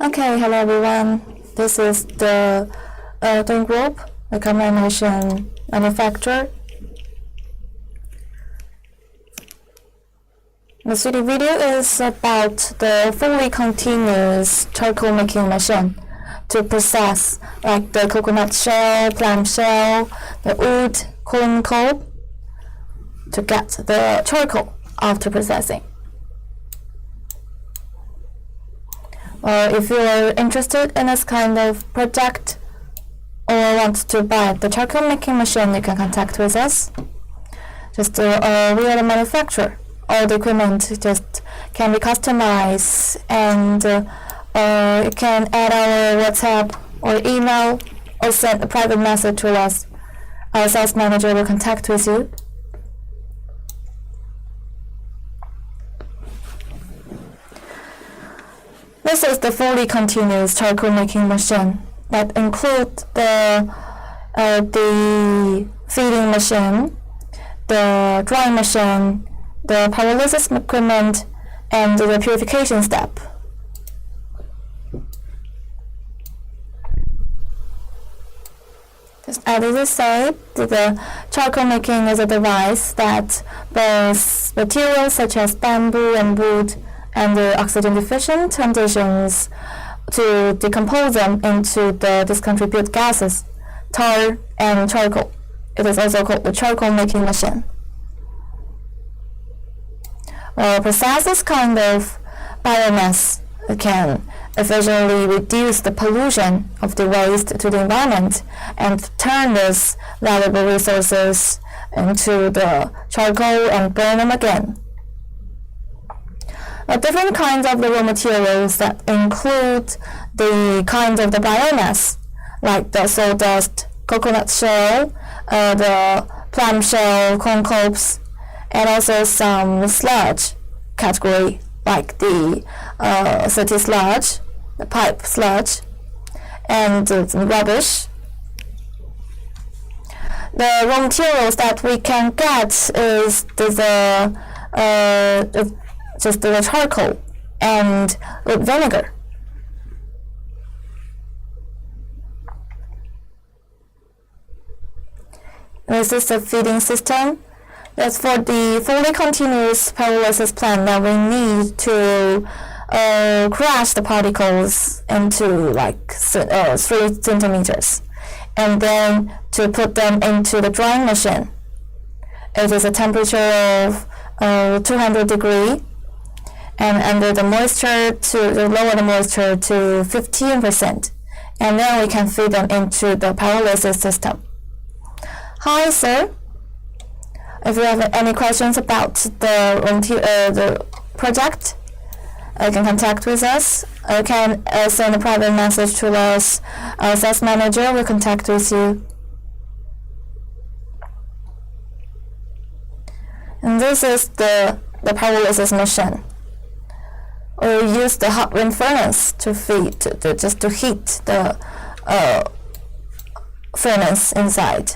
Okay, hello everyone. This is the Doing Group, the Carbonization manufacturer. The 3D video is about the fully continuous charcoal making machine to process like the coconut shell, clam shell, the wood, corn cob to get the charcoal after processing. If you are interested in this kind of project or want to buy the charcoal making machine, you can contact with us. We are the manufacturer. All the equipment just can be customized, and you can add our WhatsApp or email or send a private message to us. Our sales manager will contact with you. This is the fully continuous charcoal making machine that includes the feeding machine, the drying machine, the pyrolysis equipment, and the purification step. Just as I said, the charcoal making is a device that burns materials such as bamboo and wood and the oxygen deficient conditions to decompose them into the discontribute gases, tar and charcoal. It is also called the charcoal making machine. Process this kind of biomass can efficiently reduce the pollution of the waste to the environment and turn these valuable resources into the charcoal and burn them again. Different kinds of the raw materials that include the kinds of the biomass, like the sawdust, coconut shell, the plum shell, corn cobs, and also some sludge category, like the city sludge, the pipe sludge, and rubbish. The raw materials that we can get is just the charcoal and vinegar. This is the feeding system. That's for the fully continuous pyrolysis plant that we need to crush the particles into like 3 centimeters, and then to put them into the drying machine. It is a temperature of 200 degrees, and under the moisture to lower the moisture to 15%, and then we can feed them into the pyrolysis system. Hi, sir. If you have any questions about the project, you can contact with us. You can send a private message to us. Our sales manager will contact with you. And this is the pyrolysis machine. We use the hot wind furnace to feed, just to heat the furnace inside.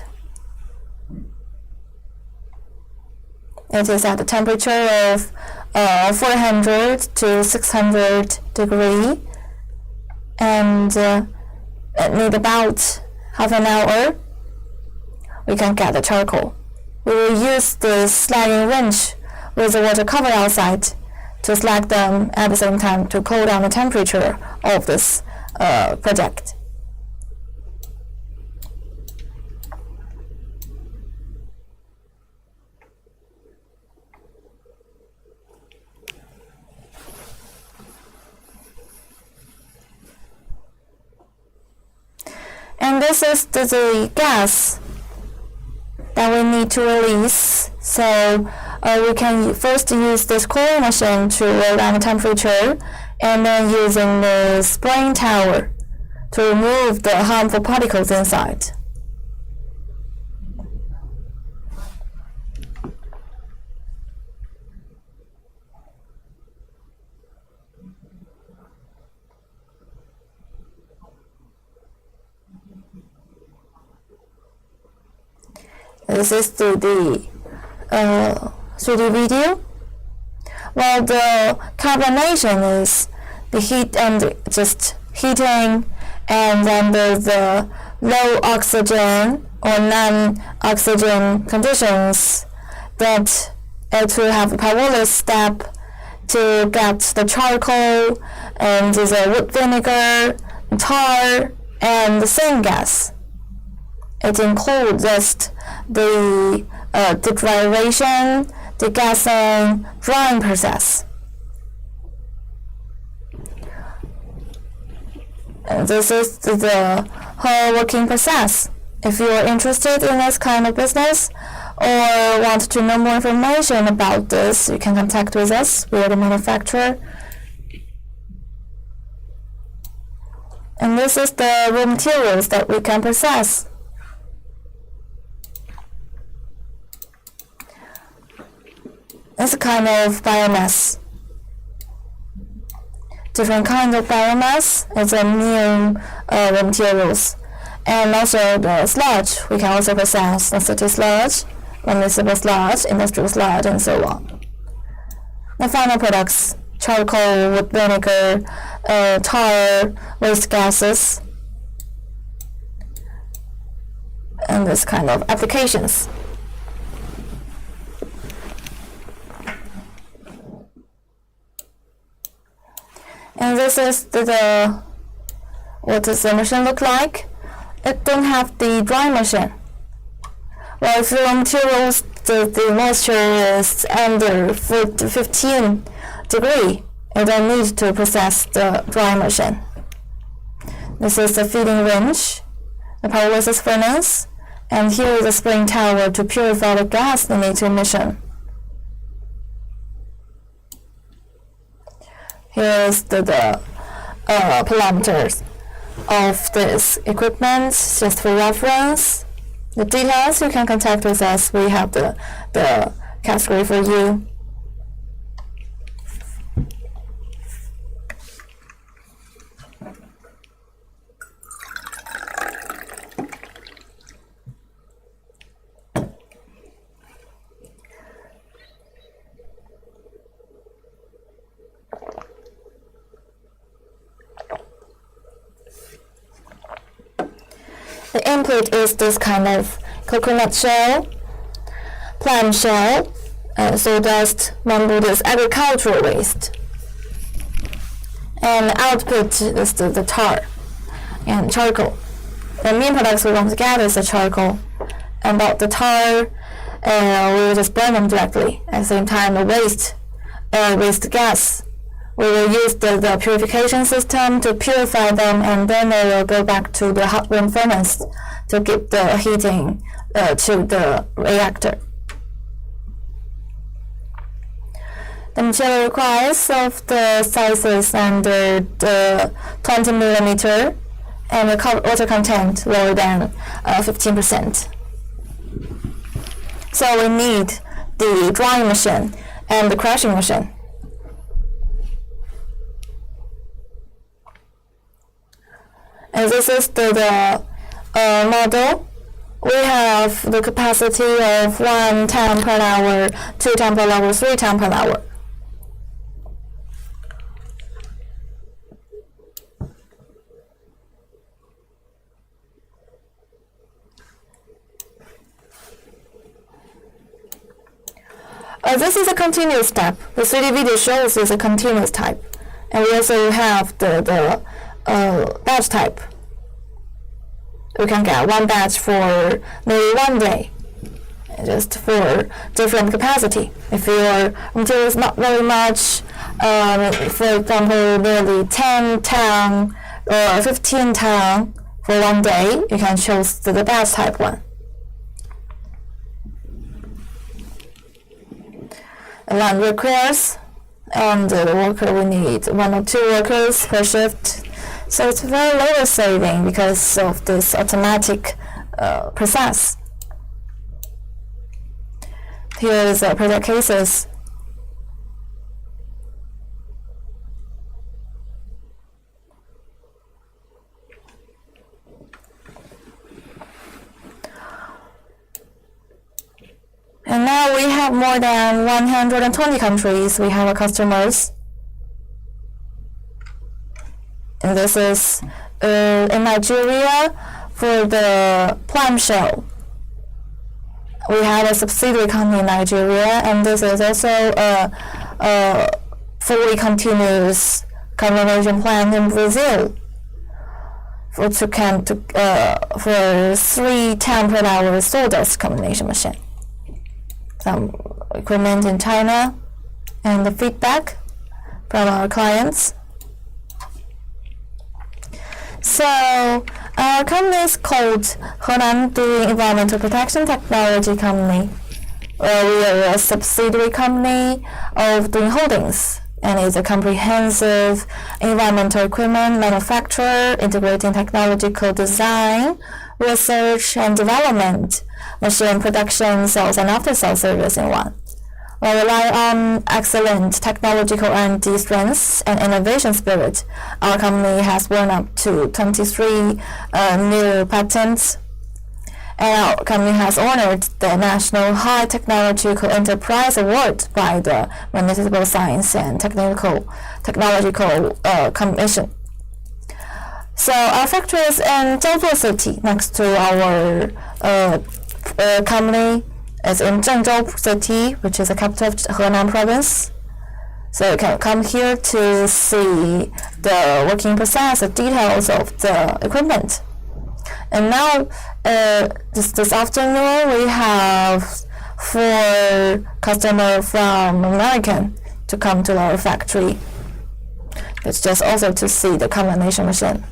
It is at a temperature of 400 to 600 degrees, and it needs about half an hour. We can get the charcoal. We will use the sliding wrench with the water cover outside to slag them at the same time to cool down the temperature of this project. And this is the gas that we need to release. So we can first use this cooling machine to lower down the temperature, and then using the spraying tower to remove the harmful particles inside. This is the 3D video. Well, the carbonization is the heat and just heating, and under the low oxygen or non-oxygen conditions, that it will have a pyrolysis step to get the charcoal and the wood vinegar, tar, and the syngas. It includes just the deterioration, degassing, drying process. And this is the whole working process. If you are interested in this kind of business or want to know more information about this, you can contact with us. We are the manufacturer. And this is the raw materials that we can process. It's a kind of biomass. Different kind of biomass is a new raw materials. And also the sludge, we can also process the city sludge, municipal sludge, industrial sludge, and so on. The final products, charcoal, wood vinegar, tar, waste gases, and this kind of applications. And this is what does the machine look like? It don't have the dry machine. Well, if your materials, the moisture is under 15 degree, you don't need to process the dry machine. This is the feeding range, the pyrolysis furnace, and here is the spring tower to purify the gas that needs emission. Here is the parameters of this equipment, just for reference. The details you can contact with us. We have the category for you. The input is this kind of coconut shell, plant shell, sawdust, bamboo, this agricultural waste. And output is the tar and charcoal. The main products we want to get is the charcoal. And about the tar, we will just burn them directly. At the same time, the waste gas, we will use the purification system to purify them, and then they will go back to the hot room furnace to give the heating to the reactor. The material requires of the sizes under the 20 millimeter and the water content lower than 15%. So we need the drying machine and the crushing machine. And this is the model. We have the capacity of 1 ton per hour, 2 ton per hour, 3 ton per hour. This is a continuous step. The 3D video shows is a continuous type. And we also have the batch type. We can get one batch for maybe 1 day, just for different capacity. If your material is not very much, for example, nearly 10 ton or 15 ton for 1 day, you can choose the batch type one. The line requires, and the worker will need 1 or 2 workers per shift. So it's very labor saving because of this automatic process. Here is project cases. And now we have more than 120 countries. We have our customers. And And this is in Nigeria for the plant shell. We have a subsidiary company in Nigeria, and this is also a fully continuous carbonization plant in Brazil for 3 10 per hour sawdust combination machine. Some equipment in China and the feedback from our clients. So our company is called Henan Doing Environmental Protection Technology Company. We are a subsidiary company of Doing Holdings, and is a comprehensive environmental equipment manufacturer integrating technological design, research and development, machine production, sales and after-sales service in one. We rely on excellent technological R&D strengths and innovation spirit. Our company has won up to 23 new patents, and our company has honored the National High Technological Enterprise Award by the Municipal Science and Technological Commission. So our factory is in Zhengzhou City, next to our company. It's in Zhengzhou City, which is the capital of Henan Province. So you can come here to see the working process, the details of the equipment. And now, this afternoon, we have 4 customers from America to come to our factory. It's just also to see the combination machine.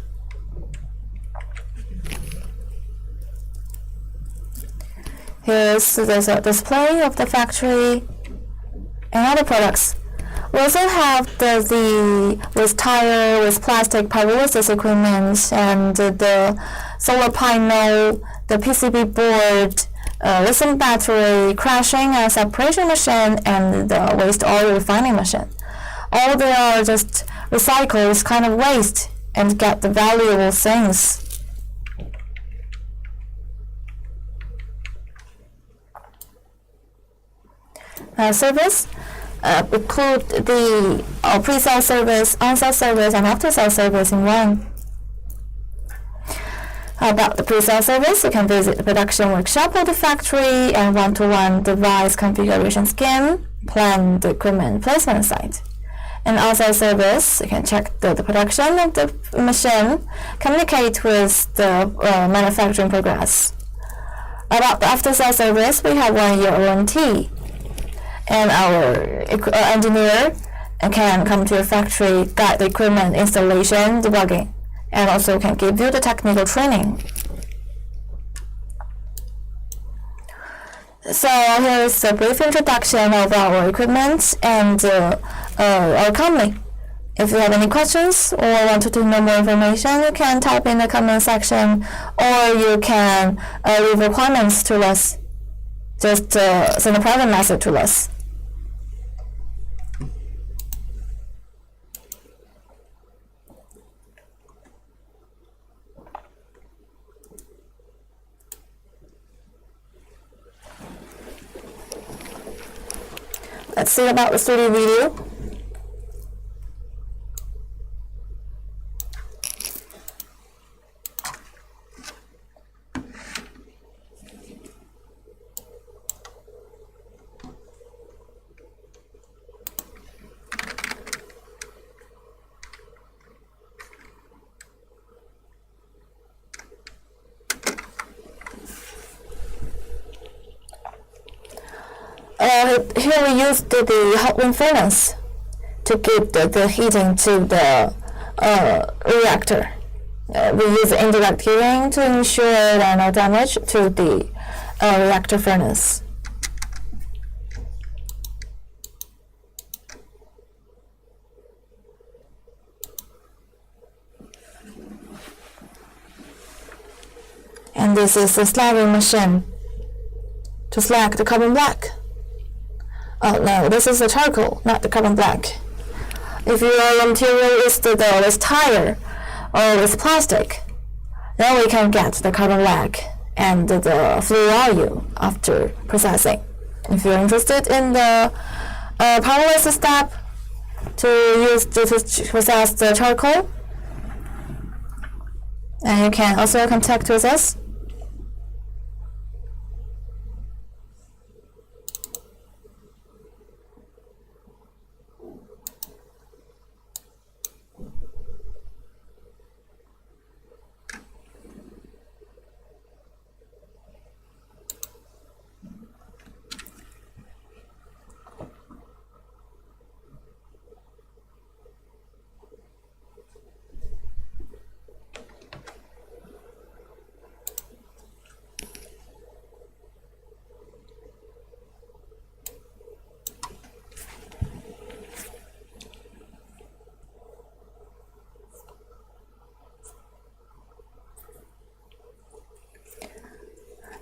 Here's the display of the factory and other products. We also have with tire, with plastic pyrolysis equipment, and the solar panel, the PCB board, lithium battery, crushing and separation machine, and the waste oil refining machine. All they are just recycles kind of waste and get the valuable things. Service include the pre-sale service, on-sale service, and after-sale service in one. About the pre-sale service, you can visit the production workshop of the factory and one-to-one device configuration scheme, plan the equipment placement site. And on-sale service, you can check the production of the machine, communicate with the manufacturing progress. About the after-sale service, we have 1-year warranty. And our engineer can come to your factory, guide the equipment installation, debugging, and also can give you the technical training. So here is a brief introduction of our equipment and our company. If you have any questions or want to know more information, you can type in the comment section, or you can leave requirements to us. Just send a private message to us. Let's see about the studio video. Here we use the hot wind furnace to give the heating to the reactor. We use indirect heating to ensure there are no damage to the reactor furnace. And this is the slagging machine to slag the carbon black. Oh no, this is the charcoal, not the carbon black. If your material is this tire or this plastic, then we can get the carbon black and the flue oil after processing. If you're interested in the pyrolysis step to use to process the charcoal, And you can also contact with us.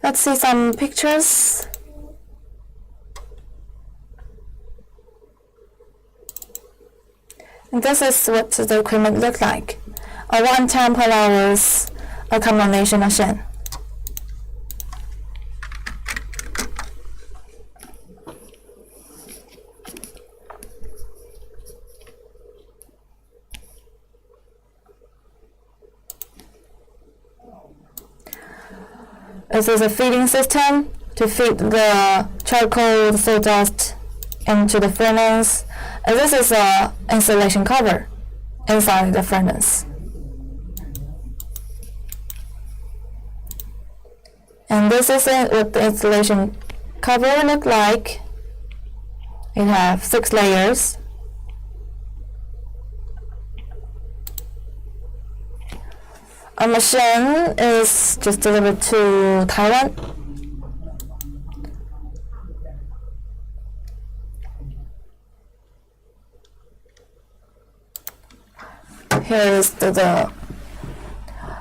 Let's see some pictures. And this is what the equipment look like. A 110 per hours carbonization machine. This is a feeding system to feed the charcoal sawdust into the furnace. And this is a insulation cover inside the furnace. And this is what the insulation cover look like. It have 6 layers. A machine is just delivered to Taiwan. Here is the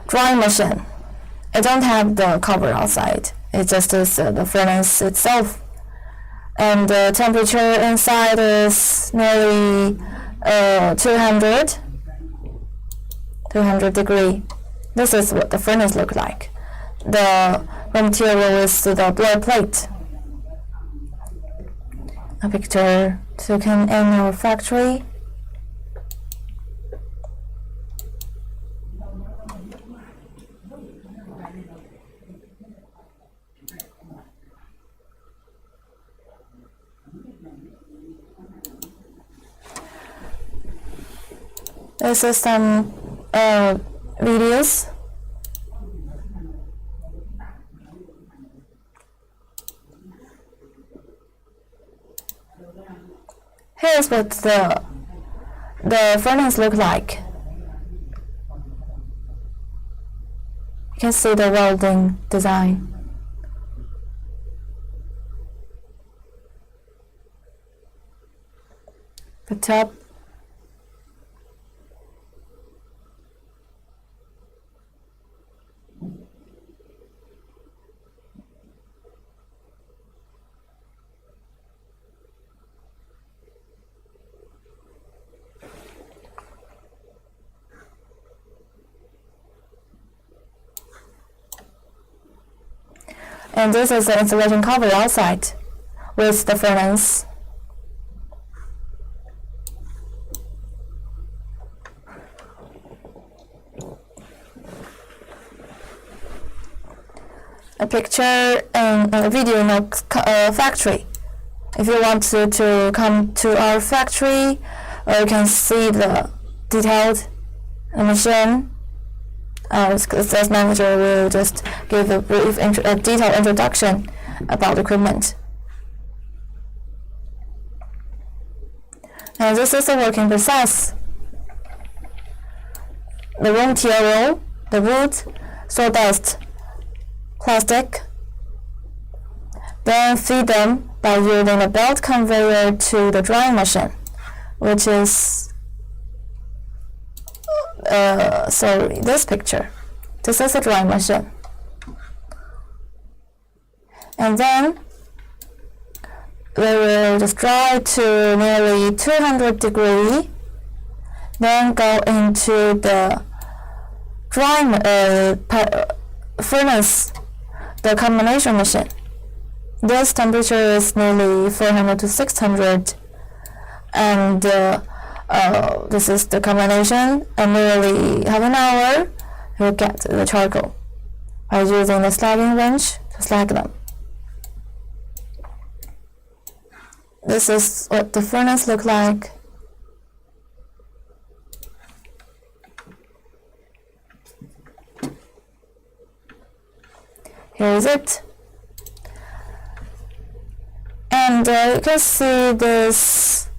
drying machine. It don't have the cover outside. It just is the furnace itself. And the temperature inside is nearly 200 degree. This is what the furnace look like. The raw material is the blower plate. A picture taken in our factory. This is some videos. Here's what the furnace look like. You can see the welding design. The top. And this is the insulation cover outside with the furnace. A picture and a video in a factory. If you want to come to our factory, you can see the detailed machine. Our sales manager will just give a brief, detailed introduction about the equipment. And this is the working process. The raw material, the wood, sawdust, plastic, then feed them by using a belt conveyor to the drying machine, which is this picture. This is a drying machine. And then they will just dry to nearly 200 degree, then go into the drying furnace, the carbonization machine. This temperature is nearly 400 to 600, and this is the combination, and nearly half an hour, we'll get the charcoal by using the slagging wrench to slag them. This is what the furnace looks like. Here is it. And you can see this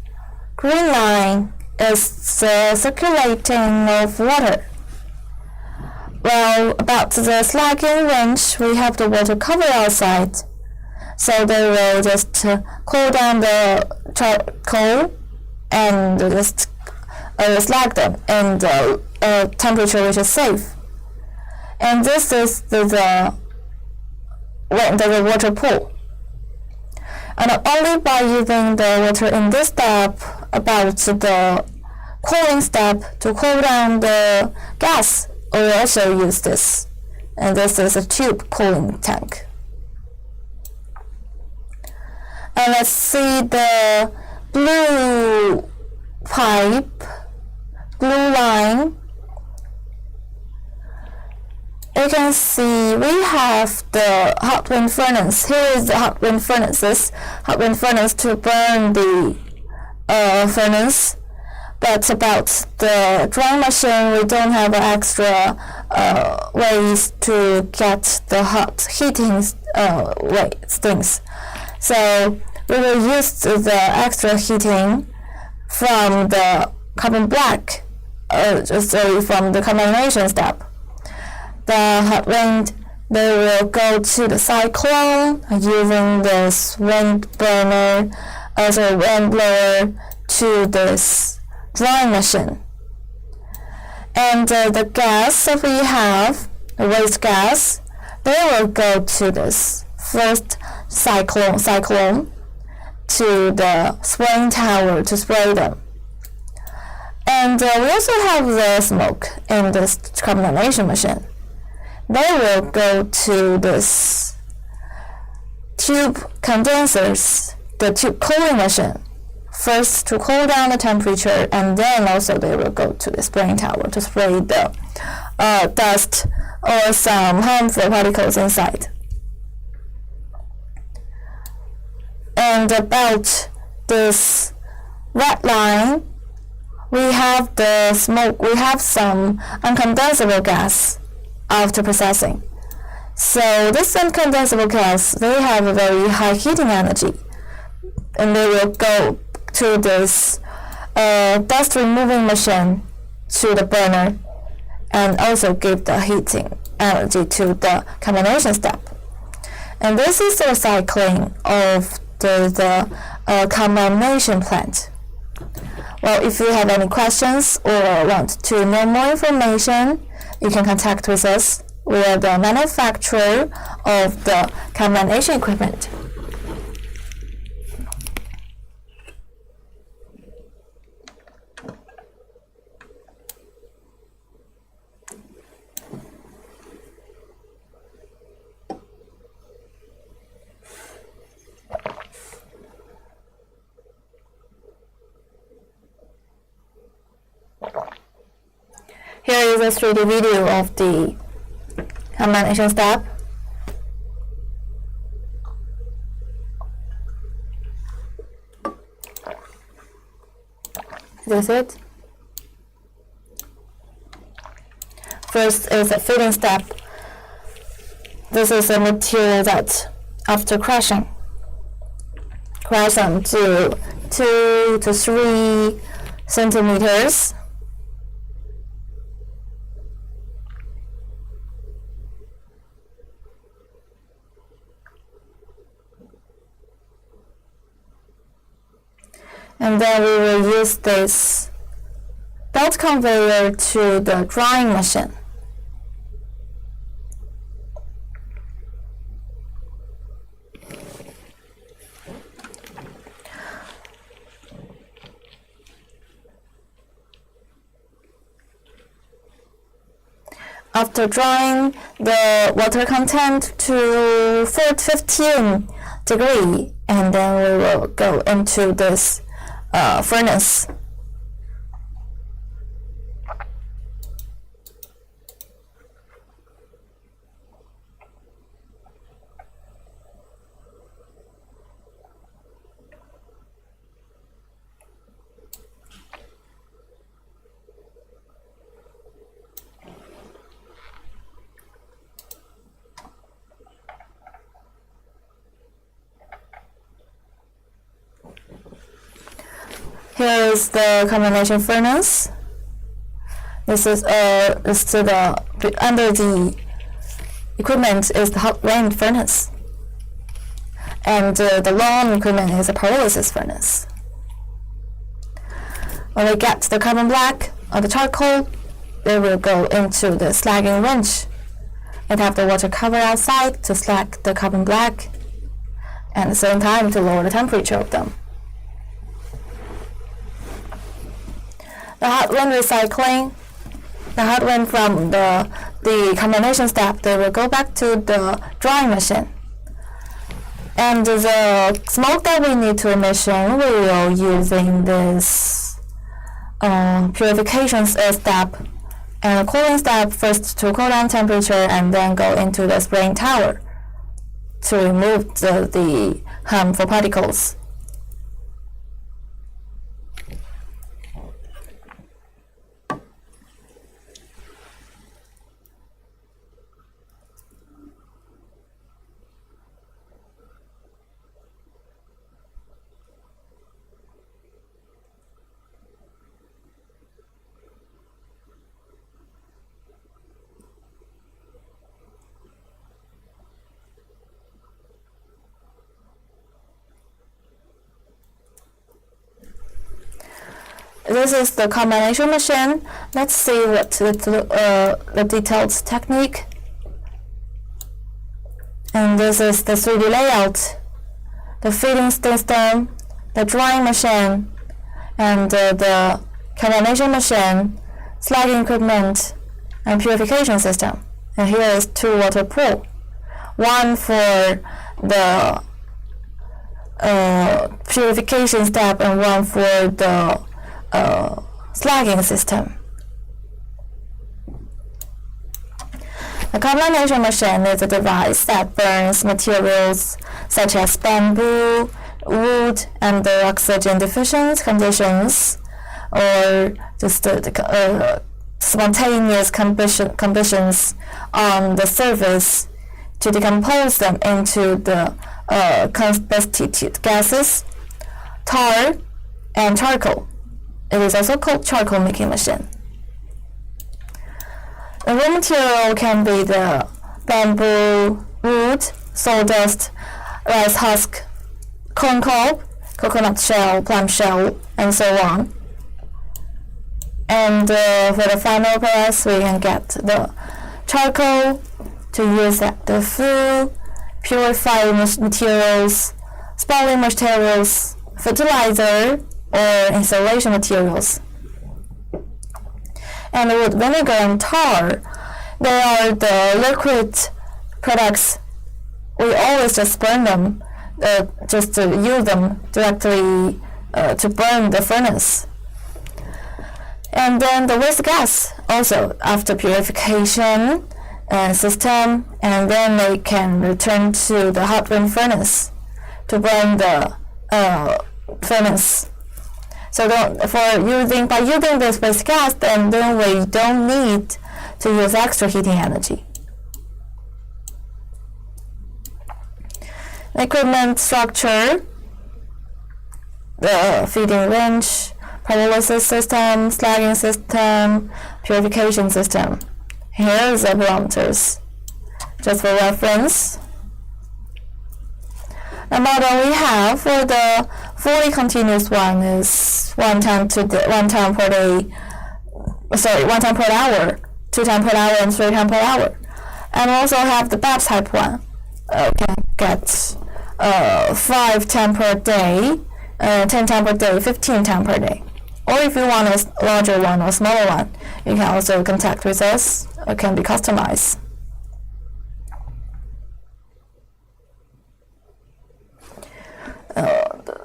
green line is the circulating of water. Well, about the slagging wrench, we have the water cover outside, so they will just cool down the charcoal and just slag them in the temperature which is safe. And this is the water pool. And only by using the water in this step, about the cooling step to cool down the gas, we also use this. And this is a tube cooling tank. And let's see the blue pipe, blue line. You can see we have the hot wind furnace. Here is the hot wind furnace to burn the furnace. But about the drying machine, we don't have extra ways to get the hot heating things. So we will use the extra heating from the carbon black, from the carbonization step. The hot wind, they will go to the cyclone using this wind burner, also wind blower, to this drying machine. And the gas that we have, the waste gas, they will go to this first cyclone to the spraying tower to spray them. And we also have the smoke in this carbonization machine. They will go to this tube condensers, the tube cooling machine, first to cool down the temperature, and then also they will go to the spraying tower to spray the dust or some harmful particles inside. And about this red line, we have the smoke, we have some uncondensable gas after processing. So this uncondensable gas, they have a very high heating energy, and they will go to this dust removing machine to the burner and also give the heating energy to the carbonization step. And this is the recycling of the carbonization plant. Well, if you have any questions or want to know more information, you can contact with us. We are the manufacturer of the carbonization equipment. Here is a 3D video of the carbonization step. This is it. First is the filling step. This is a material that, after crushing, crush them to 2 to 3 centimeters. And then we will use this belt conveyor to the drying machine. After drying the water content to 15 degree, and then we will go into this furnace. Here is the combination furnace. This is under the equipment is the hot wind furnace, and the long equipment is a pyrolysis furnace. When we get the carbon black or the charcoal, they will go into the slagging wrench and have the water cover outside to slag the carbon black, and at the same time to lower the temperature of them. The hot wind recycling, the hot wind from the combination step, they will go back to the drying machine. And the smoke that we need to emission, we will using this purification step and a cooling step first to cool down temperature and then go into the spraying tower to remove the harmful particles. This is the combination machine. Let's see what the detailed technique. And this is the 3D layout, the feeding system, the drying machine, and the combination machine, slagging equipment, and purification system. And here is 2 water pool, one for the purification step and one for the slagging system. The combination machine is a device that burns materials such as bamboo, wood, and the oxygen deficient conditions, or just spontaneous combustions on the surface to decompose them into the constituted gases, tar, and charcoal. It is also called charcoal making machine. The raw material can be the bamboo, wood, sawdust, rice husk, corn cob, coconut shell, plum shell, and so on. And for the final process, we can get the charcoal to use at the fuel, purify materials, spalling materials, fertilizer, or insulation materials. And with vinegar and tar, they are the liquid products. We always just burn them, just to use them directly to burn the furnace. And then the waste gas also after purification system, and then they can return to the hot wind furnace to burn the furnace. So by using this waste gas, then we don't need to use extra heating energy. The equipment structure, the feeding wrench, pyrolysis system, slagging system, purification system. Here is the parameters, just for reference. The model we have for the fully continuous one is 1 time per hour, 2 times per hour, and 3 times per hour. And we also have the batch type one. Can get 5 times per day, 10 times per day, 15 times per day. Or if you want a larger one or smaller one, you can also contact with us. It can be customized.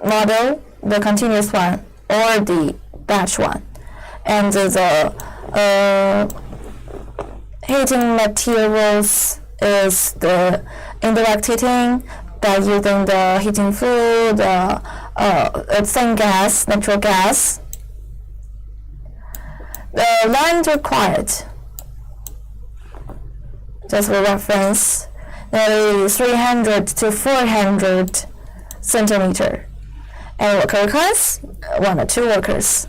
Model, the continuous one or the batch one, and the heating materials is the indirect heating by using the heating fluid, thin gas, natural gas. The land required, just for reference, that is 300 to 400 centimeter. Any worker requires 1 or 2 workers.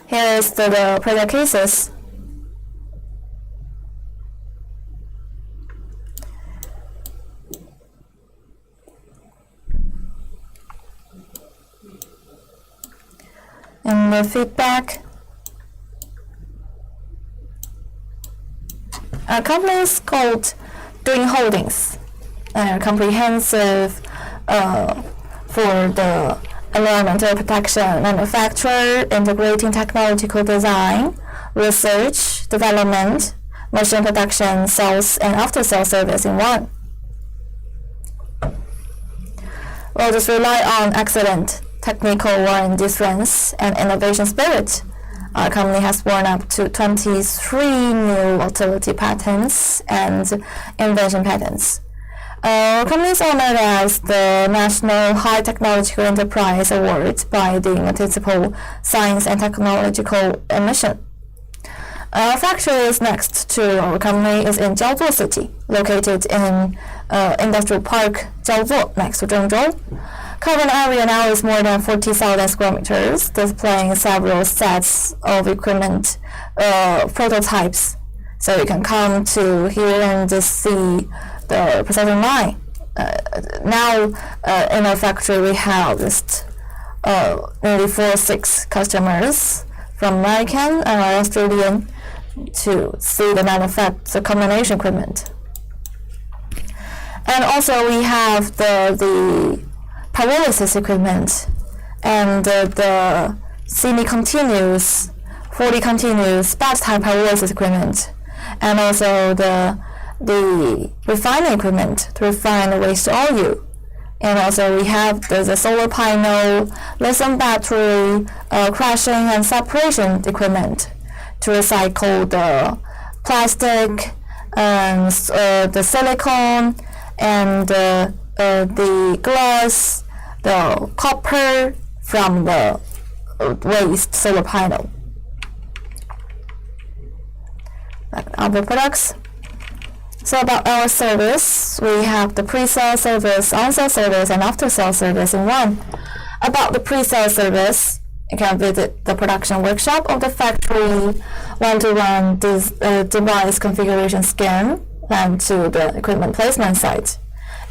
Here is the project cases. And the feedback. Our company is called Doing Holdings. Comprehensive for the environmental protection, manufacture, integrating technological design, research, development, machine production, sales, and after-sales service in one. We'll just rely on excellent technical R&D strengths and innovation spirit. Our company has borne up to 23 new utility patents and invention patents. Our company is honored as the National High Technological Enterprise Award by the Municipal Science and Technological Commission. Our factory is next to our company is in Jiaozuo City, located in Industrial Park Jiaozuo, next to Zhengzhou. Covered area now is more than 40,000 square meters, displaying several sets of equipment prototypes. So you can come to here and just see the processing line. Now in our factory we have just nearly 4-6 customers from American and Australian to see the combination equipment. And also we have the pyrolysis equipment and the semi-continuous, 40 continuous batch type pyrolysis equipment, and also the refining equipment to refine the waste oil. And also we have the solar panel, lithium battery, crushing and separation equipment to recycle the plastic and the silicone and the glass, the copper from the waste solar panel. Other products. So about our service, we have the pre-sale service, on-sale service, and after-sale service in one. About the pre-sale service, you can visit the production workshop of the factory, one-to-one device configuration scan, and to the equipment placement site.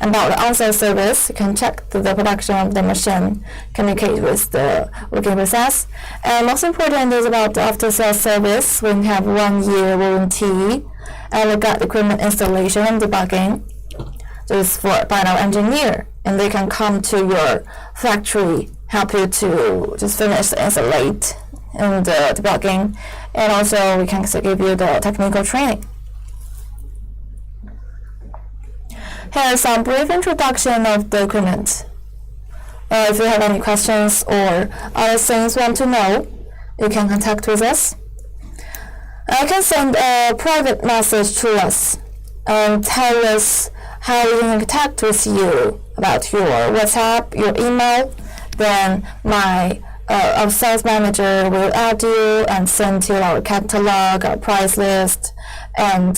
About the on-sale service, you can check the production of the machine, communicate with the working process. And most important is about the after-sale service. We have 1 year warranty, and we got equipment installation and debugging just by our engineer, and they can come to your factory, help you to just finish the installate and the debugging, and also we can give you the technical training. Here is some brief introduction of the equipment. If you have any questions or other things you want to know, you can contact with us. You can send a private message to us and tell us how we can contact with you about your WhatsApp, your email. Then our sales manager will add you and send you our catalog, our price list, and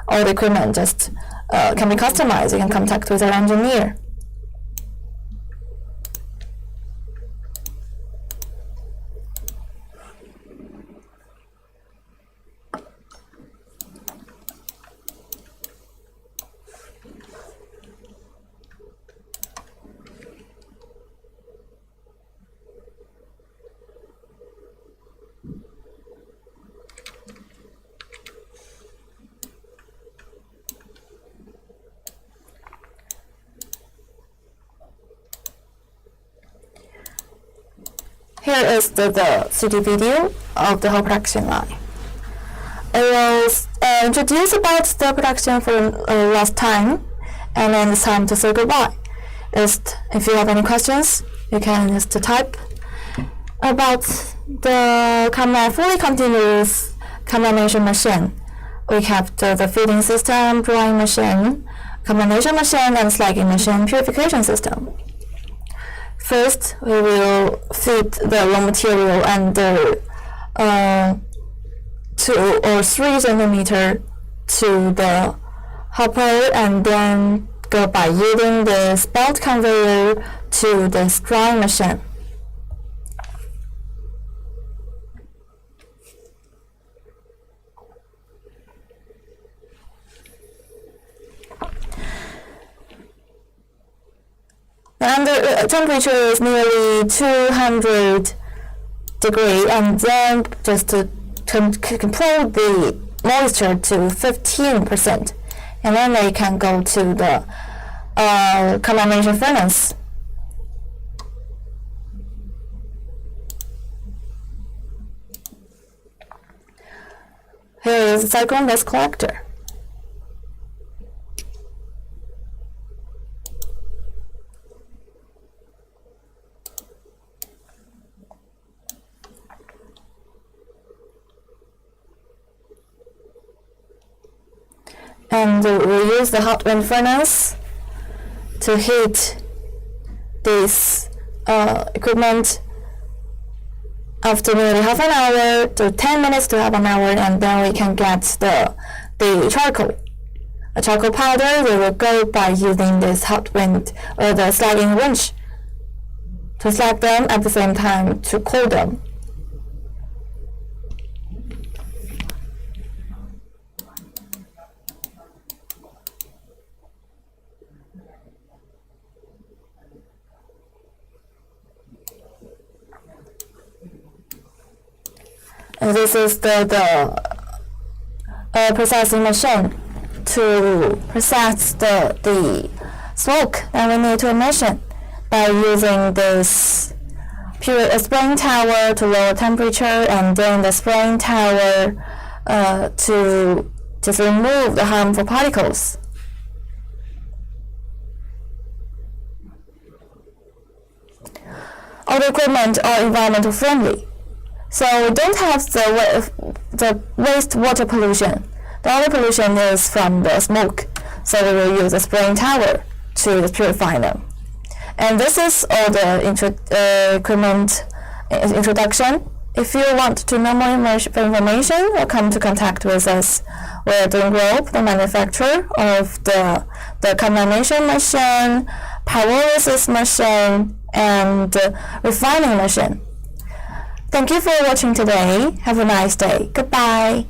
all the equipment just can be customized. You can contact with our engineer. Here is the CD video of the whole production line. I will introduce about the production for last time, and then it's time to say goodbye. If you have any questions, you can just type about the fully continuous combination machine. We have the feeding system, drying machine, combination machine, and slagging machine, purification system. First, we will feed the raw material under 2 or 3 centimeter to the hopper, and then go by using the belt conveyor to the drying machine. And the temperature is nearly 200 degrees, and then just to control the moisture to 15%, and then they can go to the carbonization furnace. Here is the cyclone dust collector. And we use the hot wind furnace to heat this equipment after nearly half an hour to 10 minutes to half an hour, and then we can get the charcoal. A charcoal powder we will go by using this hot wind or the sliding winch to slide them at the same time to cool them. And this is the processing machine to process the smoke that we need to emission by using this spraying tower to lower temperature, and then the spraying tower to just remove the harmful particles. All the equipment are environmental friendly. So we don't have the wastewater pollution. The only pollution is from the smoke. So we will use a spraying tower to purify them. And this is all the equipment introduction. If you want to know more information, or come to contact with us. We're doing Globe, the manufacturer of the carbonization machine, pyrolysis machine, and refining machine. Thank you for watching today. Have a nice day. Goodbye.